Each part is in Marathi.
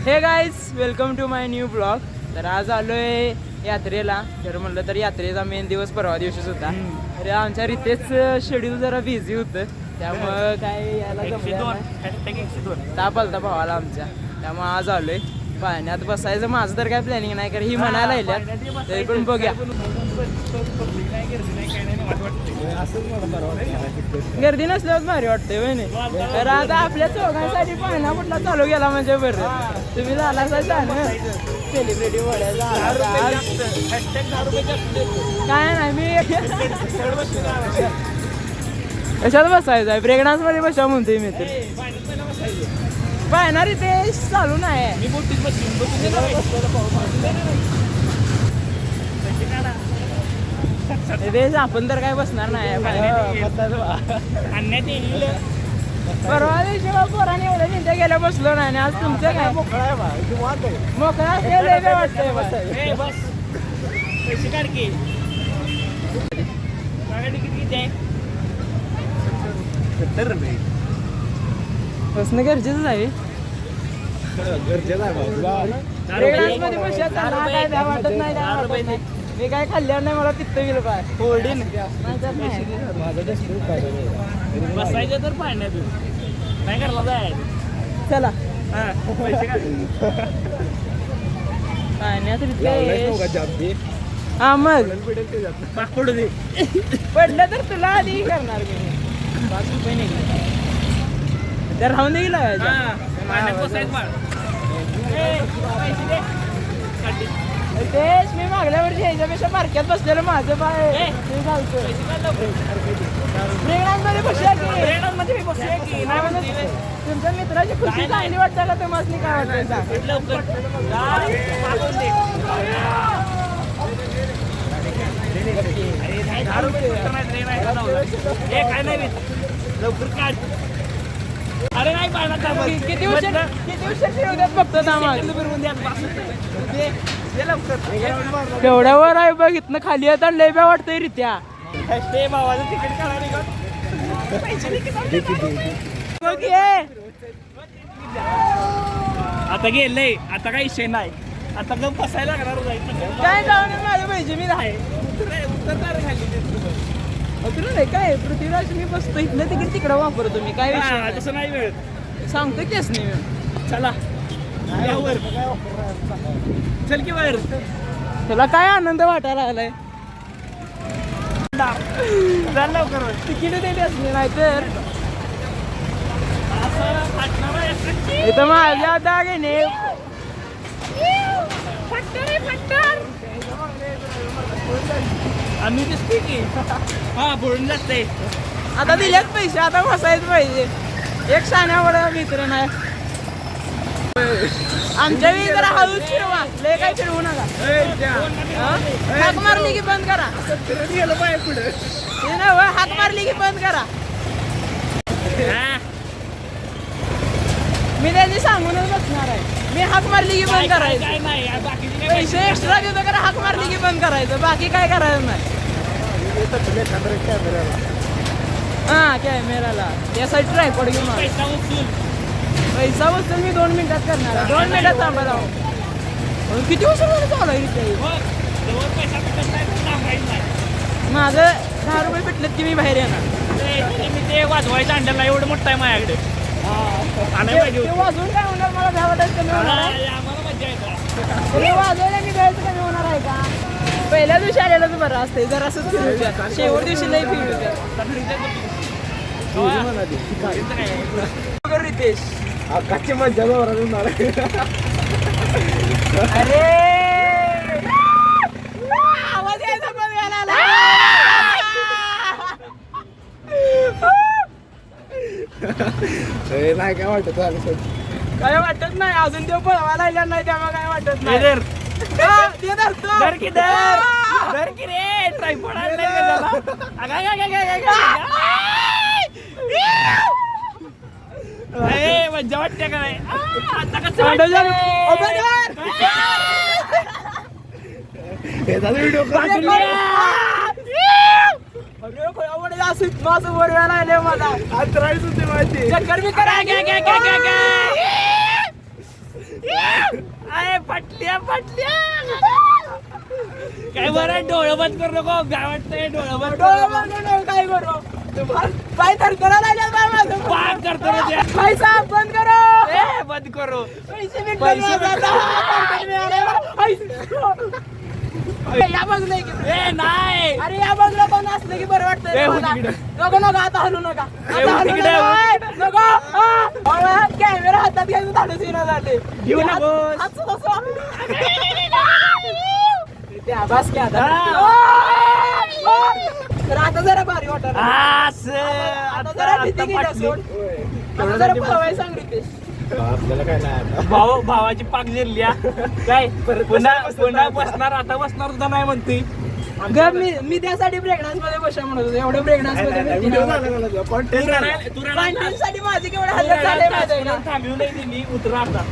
हे guys, welcome to my new blog. तर आज आलोय यात्रेला. तर म्हणलं तर यात्रेचा मेन दिवस परवा दिवशीच होता. तर आमच्या रितेश शेड्यूल जरा बिझी होतं, त्यामुळं काय यायला जमलं. ताप आलता भावाला आमच्या, त्यामुळे आज आलोय. पाण्यात बसायचं माझं तर काय प्लॅनिंग नाही, कारण ही म्हणायला येल्या तरी पण बघूया. गर्दी नसल्यावर भारी वाटते वहिनी. तर आता आपल्या चौघांसाठी पाहणा कुठला चालू गेला म्हणजे बरं. तुम्ही झाला सेलिब्रिटी काय नाही, मी कशात बसायचं आहे? ब्रेकडान्स मध्ये बसा म्हणतोय मी. तर पाहणार इथे चालू नाही. आपण तर काय बसणार नाही. परवा दिवशी पोराने एवढ्या चिंता गेल्या बसलो नाही. आज तुमचं काय मोकळा वाटतंय. बसणं गरजेचं आहे. वाटत नाही. मी काय खाल्ल्यावर नाही, मला पित्त गेलं पाय. बसायचं तर पाण्यात काय करला जाय. चला पाण्यात हा मग पडलं तर तुला आधी करणार मी. 5 रुपये निघले तर राहून दे. तेच मी मागल्या वर्षी ह्याच्यापेक्षा मार्केट बसलेलं माझं पाय तुमच्या मित्राची खुशी चांगली वाटतं का? तुम्हाला काय वाटतं? अरे नाही, किती उशीर फक्त तेवढ्यावर आहे बघ. इथनं खाली येतात लय बे वाटतंय रित्या. तिकीट आता गेलंय, आता काही विषय नाही. आता गप बसायला लागणार. काय जाऊन माझ्या पाहिजे मी आहे नाही काय पृथ्वीराज. मी बसतो इथलं तिकीट तिकडं वापरतो मी. काय विषय तसं नाही मिळत. सांगतो केस नाही मी. चला चल की वर. तुला काय आनंद वाटायला लागलाय? लवकर तिकीट देते असले नाही तर इथं माझ्या दागिने आम्ही दिसते की हा बोलून जाते. आता दिलेच पैसे, आता बसायचं पाहिजे. एक शाण्यावर मित्र नाही. आमच्या वेळी जरा हळूच फिरवा, लय काय फिरवू नका. हाक मारली की बंद करा. हाक मारली की बंद करा. मी त्याची सांगूनच बसणार आहे. मी हाक मारली की बंद करायचं. पैसे एक्स्ट्रा देतो करा. हाक मारली की बंद करायचं, बाकी काय करायचं नाही. हा कॅमेराला यासाठी ट्रायपॉड घेऊन पैसा वसूल मी 2 मिनिटात करणार आहे. 2 मिनिटात थांबा जाऊ. किती वर्ष चालू आहे? माझं 10 रुपये भेटलेत की मी बाहेर येणार. मी ते वाजवायचं अंड्याला एवढं मोठं आहे माझ्याकडे. वाजवून काय होणार? मला भ्या वाटायचं कमी होणार आहे. वाजवायला मी द्यायचं कमी होणार आहे का? पहिल्या दिवशी आलेलं बरं असते. जरा असंच फिरवत्या. शेवट दिवशी नाही फिरवत्या. रितेश आकाशची मज्जा अरे आवाज यायचा पण घालायला. नाही काय वाटत. काय वाटत नाही. अजून तो पळवायला आला नाही, त्यामुळे काय वाटत नाही. मज्जा वाटते का नाही? आता कसं अरे खोयामध्ये असं माझं वर यायला आले मला अंतराळीच होते माहिती चक्कर मी करा अरे पटल्या काय बरं डोळं बंद करू नको काय वाटतंय डोळं बंद काय करू काय थरथरा लागल्या बाय माझं पाक करतो रे ते. पैसा बंद करो बंद करू पैसे पैसे या बाजूला एक. नाही अरे या बाजूला कोण असलं की बरं वाटतं नको नको आता हलू नका आता हलू तिकडे नको कॅमेरा हातात घ्यायचं धाडस येणं झाले घेऊ नकोस. त्या बस की आता तर आता जरा भारी वाटत आता जरा भीती गेली सोड आता जरा पळवायला सांग रितेश आपल्याला काय नाही भावाची पाक जिरली काय पुन्हा बसणार आता बसणार सुद्धा नाही म्हणते मी त्यासाठी ब्रेकडान्स मध्ये बसा म्हणत होतो एवढे ब्रेकडान्स मध्ये कंटेंट साठी माझे केवढे हजार झाले माहिती आहे ना थांबवू नाही त्यांनी उतरा आता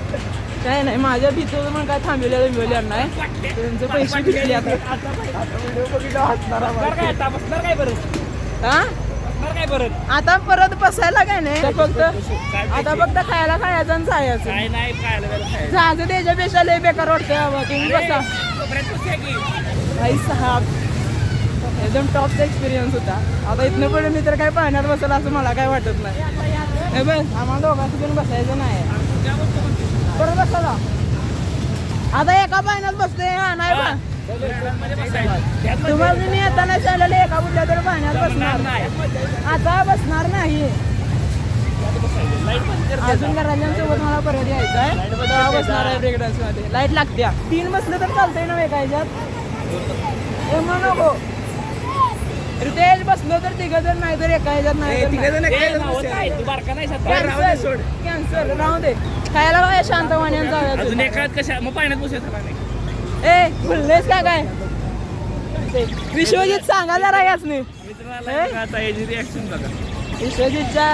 काय नाही माझ्या भीतीचं पण काय थांबलेलं मिळालं नाही त्यांचे पैसे भेटले आता बसणार काय आता बसणार काय परत हा बसणार काय परत आता परत बसायला काय नाही आता फक्त खायला खायचं आणि जायचं काय नाही खायला खायला जायचं त्याच्यापेक्षा लय बेकार वाटतंय बाबा तुम्ही बसा भाई साहेब एकदम टॉपचा एक्सपिरियन्स होता आता इथनं पुढे मी तर काय पाहण्यात बसेल असं मला काय वाटत नाही हे बघ आम्हाला दोघांचं पण बसायचं नाही बरं बसायला आता एका पाहण्यात बसते नाही बा तुम्हाला मी येताना चाललेलं एका कुठल्या तरी पाहण्यात बसणार आता बसणार नाही अजून घराच्यांसोबत मला परत यायचं आहे बसणार आहे ब्रेक डान्स मध्ये लाईट लागते 3 बसलं तर चालतंय ना एका ह्याच्यात नको रितेश बसलो तर 3 जण नाही तर एका ह्याच्यात नाही कॅन्सल राहू दे खायला काय शांत वाण्यात अजून एकात कशा मग पाण्यात बसायचं नाही ए बोललेस काय विश्वजित सांगा जरा याच नाही आता याची रिॲक्शन बघा विश्वजितच्या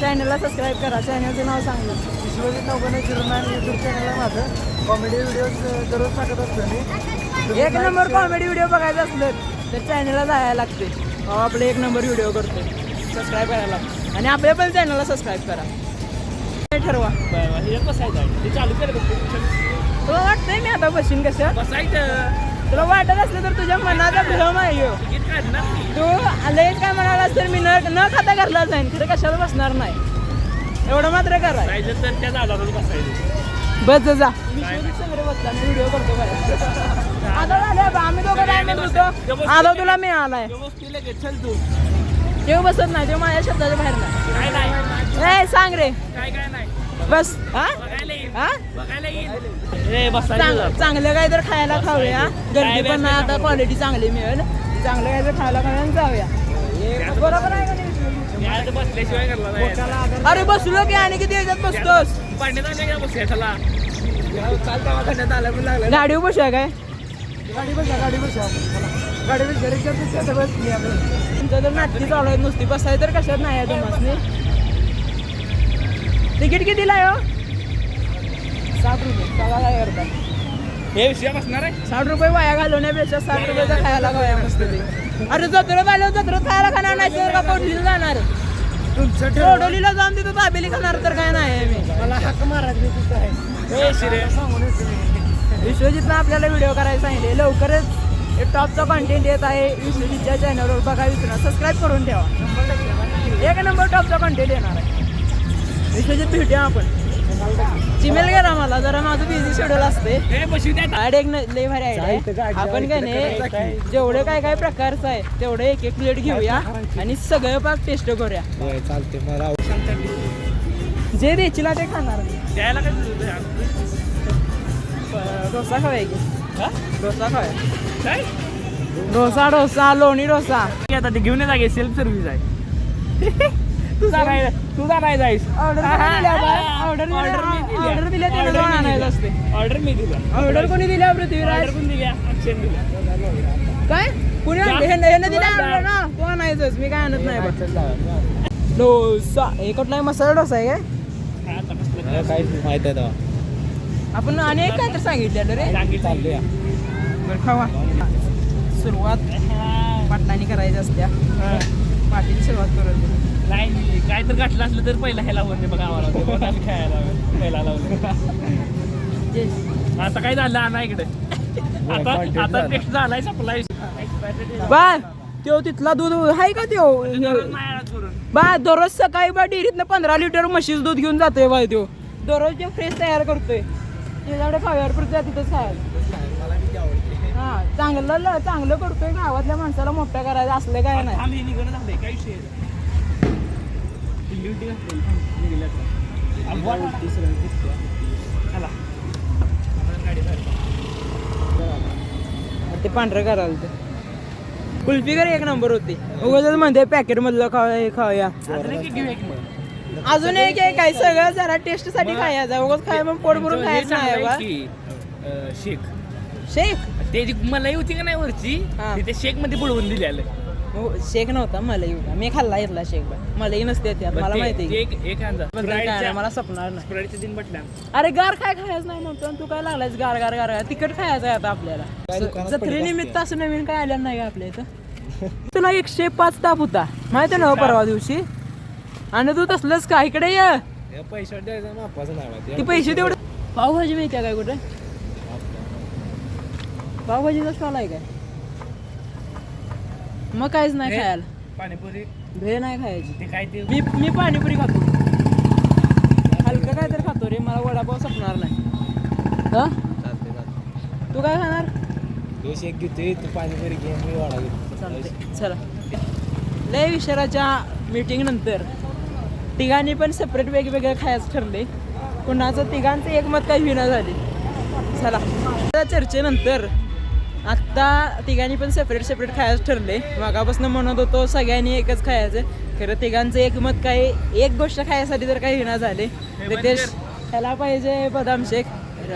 चॅनलला सबस्क्राईब करा चॅनलचं नाव सांगलं विश्वजित नवगणे चिरमान यूट्यूब चॅनल आहे माझं कॉमेडी व्हिडिओज दररोज टाकत असतो मी एक नंबर कॉमेडी व्हिडिओ बघायचं असलं तर चॅनलला जायला लागते आपले 1 नंबर व्हिडिओ करतो सबस्क्राईब करायला आणि आपल्या पण चॅनलला सबस्क्राईब करा ठरवा बसायचं ते चालू कर तुला वाटतंय मी आता बसीन कसं बसायचं तुला वाटत असलं तर तुझ्या मनाचा भ्रम आहे ह्यो. तिकीट काढणार तू आलंयच काय म्हणालास तर मी न खाता घरला जाईन खरं कशाला बसणार नाही एवढं मात्र करा जायचं तर त्या झाडावर बसायचं बस जा व्हिडिओ करतो काय आता झालं आम्ही दोघं काय म्हणत होतो आलो तुला मी आलाय चल तू तेव्हा बसत नाही तेव्हा माझ्या शब्दाच्या बाहेर काय नाही नाही ए सांग रे काय नाही बस हा बघायला येईल हा बघायला येईल बसायचं चांगलं काय तर खायला खाऊया गर्दी पण नाही आता क्वालिटी चांगली मिळेल चांगलं काय तर खायला खाऊया आणि जाऊया बरोबर आहे का नाही? बसल्याशिवाय करला नाही अरे बसलो की आणि किती याच्यात बसतोस पाण्यात आले का बसायला काल दवाखान्यात आला पण लागला गाडीवर बसूया काय गाडी बसा गाडी बसा रिक्षा बसली आपण तुमचं जर नाटकी चालू आहे नुसती बसायचं तर कशात नाही आहे तुम्हाला तिकीट कितीला आहे हो 60 रुपये सगळा काय करतात हे विषय बसणार आहे 60 रुपये वाया घालवण्यापेक्षा 60 रुपयाचा खायला खाऊया मस्त अरे जत्रेत आलो जत्रेत खायला खाणार नाही तर का कोडलीला जाणार तुमचं कोडोलीला जाऊन तिथं दाबेली खाणार तर काय नाही मी मला हाक मारायची तिथं आहे हे शिरे सांगून येतो मी. विश्वजितनं आपल्याला व्हिडिओ करायला सांगितले लवकरच हे टॉपचा कॉन्टेंट येत आहे विश्वजितच्या चॅनलवर बघा विसरू सबस्क्राईब करून ठेवा 1 नंबर टॉपचा कॉन्टेंट येणार आहे विश्वजित भेटूया आपण चिमेल गेला मला जरा माझं बिझी शेड्यूल असते हे बसू द्या आड एक लय भारी आयडिया आहे आपण काय नाही जेवढं काय प्रकारचं आहे तेवढं एक प्लेट घेऊया आणि सगळं पाक टेस्ट करूया होय चालते मला जे देशीला ते खाणार द्यायला काय डोसा खाऊया की डोसा खाऊया काय डोसा लोणी डोसा आता ते घेऊन जागे सेल्फ सर्व्हिस आहे तुझा नाही जायस ऑर्डर दिल्या त्यानं जाऊन आणायचं असते ऑर्डर मी दिला ऑर्डर कोणी दिल्या पृथ्वीराज ऑर्डर कोण दिल्या अक्षय दिल्या काय कुणी आणलं ह्यानं दिल्या आणलं ना तू आणायचंच मी काय आणत नाही बघ डोसा हे कुठला मसाला डोसा आहे काय काय माहित आहे तेव्हा आपण अनेक काय तर सांगितलं रे सांगितलं बरं खावा सुरुवात पाटलांनी करायच्या असत्या पाठीची सुरुवात करत नाही काय तर गाठलं असलं तर पहिला ह्याला लावून बघा आम्हाला खेळायला पहिला लावलं आता काय झालं आणा इकडे आता टेस्ट झालाय सप्लाय बा त्यो तिथला दूध आहे का त्यो बा दररोज सकाळी बा डेअरीतनं 15 लिटर म्हशीचं दूध घेऊन जातोय बा त्यो दररोज जे फ्रेश तयार करतोय त्याच्याकडे खाव्यावर पुरतं तिथंच खायला हा चांगलं करतोय गावातल्या माणसाला मोठं करायचं असलं काय नाही आम्ही निघणं झालंय काय विषय ते पांढरं करायला ते कुल्फी कर एक नंबर होती उगाच म्हणते पॅकेट मधलं खाऊया अजून एक काय सगळं जरा टेस्ट साठी खायचं उगाच खाय मग पोट भरून खायचं नाही बा शेक शेक त्याची मलाई होती का नाही वरची हा. ते शेक मध्ये बुडवून दिलेलं शेक नव्हता मलाई होता मी खाल्ला इथला शेक बा मलाई नसते त्यात मला माहिती आहे. एक अंदाज काय नाही, मला सपणार नाही स्प्राईटचे दिन म्हटल्या अरे गार काय खायचं नाही म्हणतो आणि तू काय लागलायस गार गार गार गार तिखट खायचं आहे आता आपल्याला जत्रेनिमित्त असं नवीन काय आलं नाही का आपल्या इथं तुला 105 ताप होता माहिती ना परवा दिवशी आणि तू तसलंच का इकडे ये पैसे द्यायचा मापाचं नाही ती पैसे तेवढे पावभाजी माहिती काय कुठे पावभाजीचा स्टॉल आहे काय मग काहीच नाही खायला पाणीपुरी भेळ नाही खायची ते काय ते मी पाणीपुरी खातो हलकं काय तर खातो रे मला वडापाव संपणार नाही हा तू काय खाणार दिवस एक घेतोय तू पाणीपुरी घे मी वाडा घेतो चालते चला लय विचाराच्या मीटिंग नंतर तिघांनी पण सेपरेट वेगवेगळं खायचं ठरले कुणाचं तिघांचं एकमत काही विना झाली चला त्या चर्चेनंतर आत्ता तिघांनी पण सेपरेट खायचं ठरले मागापासून म्हणत होतो सगळ्यांनी एकच खायचं खरं तिघांचं एकमत काही एक गोष्ट खायसाठी तर काही विना झाले रितेश ह्याला पाहिजे बदाम शेक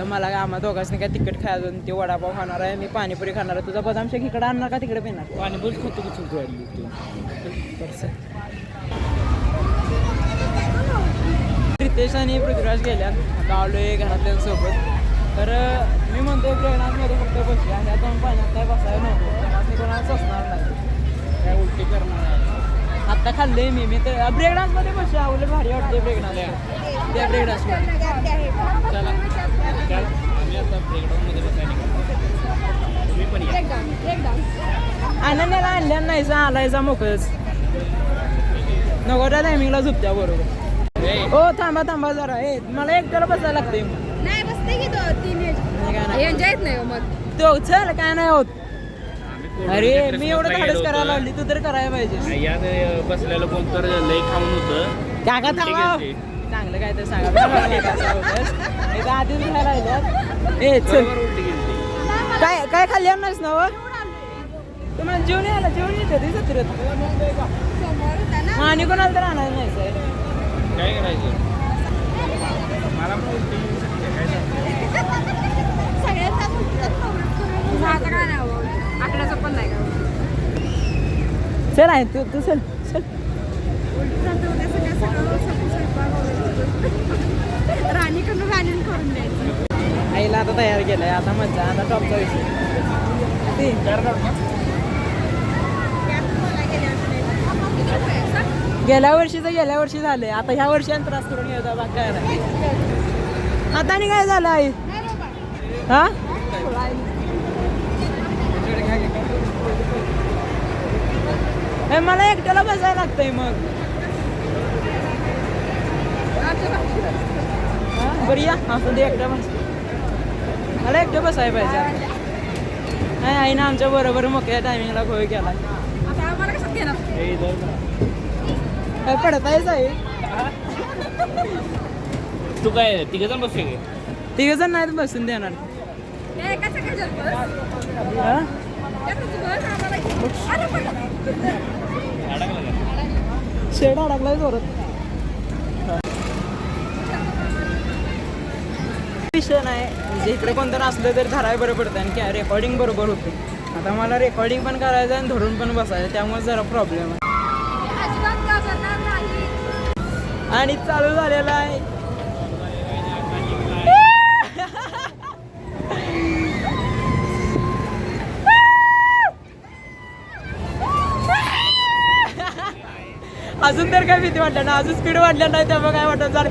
मला आम्हा दोघांनी काय तिखट खायचं ते वडापाव खाणार आहे मी पाणीपुरी खाणार आहे तुझा बदाम शेक इकडे आणणार का तिकडे पिणार पाणीपुरी खातो की चुकू रितेश आणि पृथ्वीराज गेल्या आता आलोय घरातल्यांसोबत तर मी म्हणतो प्रेरणामध्ये फक्त बसल्या ह्या दोन पाण्यात काय बसायला नको त्यामध्ये कोणाला ससणार नाही काय उलटी करणार आत्ता खाल्ले मी तर ब्रेक डान्समध्ये बसल्या उलट भारी वाटते ब्रेक डान्स त्या ब्रेक डान्समध्ये चला आम्ही आता ब्रेकडाऊनमध्ये बसायला तुम्ही पण या आनंदाला आणल्या नाही आलायचा मोकळच नको त्या टायमिंगला झोपत्या बरोबर हो थांबा जरा ए मला एकट्याला बसायला लागते नाही बसते की तो तीन एन्जॉयच नाही मग तो चल काय नाही होत अरे मी एवढं धाडस करायला लावली तू तर करायला पाहिजे यात बसलेलं कोण तर लई खाऊन होतं काका थांबा चांगलं काय तर सांगा आधीच खायला राहिल्यात ए चल उलटी गेली काय खाल्ली नाहीस ना तुम्हाला जेवण यायला जेवण येते ती जत्रेत समोर होता ना आणि कोणाला तर आणायला नाही काय करायचं मला पण उलटी येऊ शकते काय सांगते सगळ्यांचा आता काय नाही आकड्याचं पण नाही का चल आहे तू चल राणीकडून राणीन करून द्यायचं आईला आता तयार केलंय आता मजा आता टॉपचा विषय गेल्या वर्षी झाले आता ह्या वर्षी त्रास करून घ्यायचा बाग काय नाही हाताने काय झालं आई हा मला एकट्याला बसायला लागतंय मग बरं या असं दे एकटं बस मला एकटं बसायला पाहिजे नाही आई ना आमच्या बरोबर मोकळ्या टायमिंगला खोय केला आता आम्हाला कसं घेणार काय पडतायच आहे तू काय तिघ जण बसले काय तिघ जण नाहीत बसून देणार कसं काय हा? अडकलं का शेड अडकलाय जोरात विषय नाही म्हणजे इकडे कोणतं असलं तर धराय बरं पडतं आणि काय रेकॉर्डिंग बरोबर होते आता मला रेकॉर्डिंग पण करायचं आणि धरून पण बसायचं त्यामुळे जरा प्रॉब्लेम आहे आणि चालू झालेला आहे अजून तर काय भीती वाटल्या ना, अजून स्पीड वाढल्या नाही त्यामुळे काय वाटत झालं.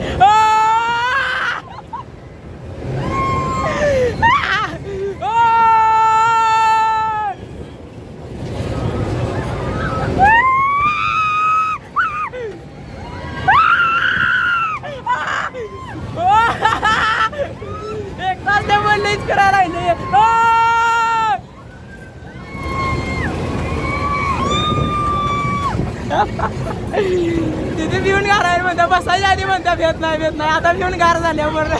एक तास ते बोललेच करायला राहिले. तिथे भिवून गार आहे म्हणता, बसायच्या आधी म्हणता भेट नाही, आता भिवून गार झाल्यावर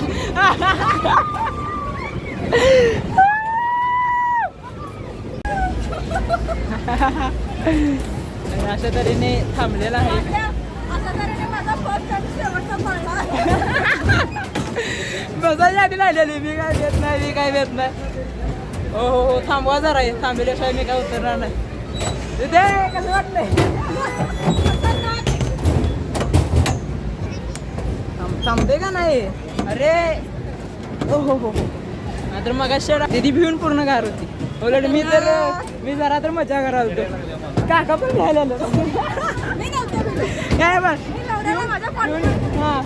अशा तऱ्हेने थांबलेला आहे. बसायच्या आधी राहिलेली मी काय भेट नाही. हो थांबवा जरा, थांबल्याशिवाय मी काय उतरणार नाही. तिथे कसं वाटलंय? थांबते का नाही? अरे हो तर मग दिदी भिवून पूर्ण गार होती. उलट मी जरा तर मजा कराल होतो. काका पण घ्यायला काय बस हा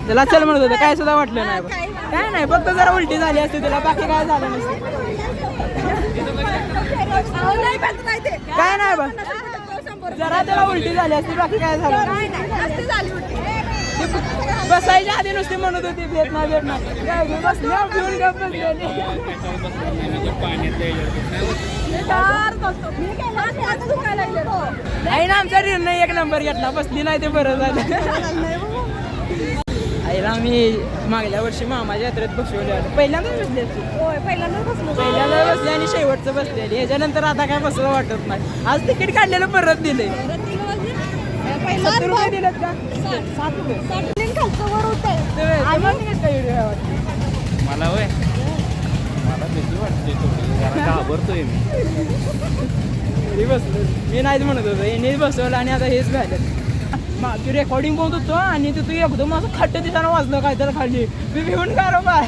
त्याला चल म्हणत होतं, काय सुद्धा वाटलं नाही. काय नाही, फक्त जरा उलटी झाली असते त्याला, बाकी काय झालं नसतं. काय नाही बस, जरा त्याला उलटी झाली असते, बाकी काय झालं. बसायच्या आधी नुसती म्हणत होती भेट नाही. आईला आमचा निर्णय एक नंबर घेतला, बसली नाही ते बरं झालं. आईला आम्ही मागल्या वर्षी मामाच्या यात्रेत बसवले, पहिल्यांदा बसले आणि शेवटचं बसलेली. ह्याच्यानंतर आता काय बसलं वाटत नाही. आज तिकीट काढलेलं परत दिले. 70 रुपये दिलेत का? 7 रुपये. मला होय, मला भीती वाटते थोडी, जरा घाबरतोय मी बसलो, मी नाहीच म्हणत होतो, यांनीच बसवलं आणि आता हेच झालं. तू रेकॉर्डिंग बोलत होतो आणि तिथं एकदम असं खट्ट दिसानं वाजलं काय तर खाली. मी भिवून का बा.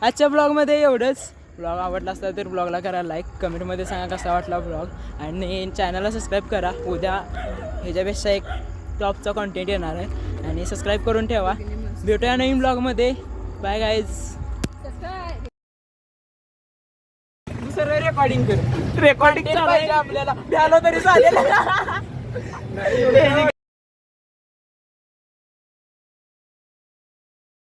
आजच्या ब्लॉगमध्ये एवढंच. ब्लॉग आवडला असला तर ब्लॉगला करा लाईक, कमेंटमध्ये सांगा कसा वाटला ब्लॉग, आणि चॅनलला सबस्क्राईब करा. उद्या ह्याच्यापेक्षा एक टॉपचा कॉन्टेंट येणार आहे आणि सबस्क्राईब करून ठेवा. भेटूया नवीन ब्लॉगमध्ये. Bye guys. दुसरं रेकॉर्डिंग कर, रेकॉर्डिंग पाहिजे आपल्याला, भ्यालो तरी चालेल.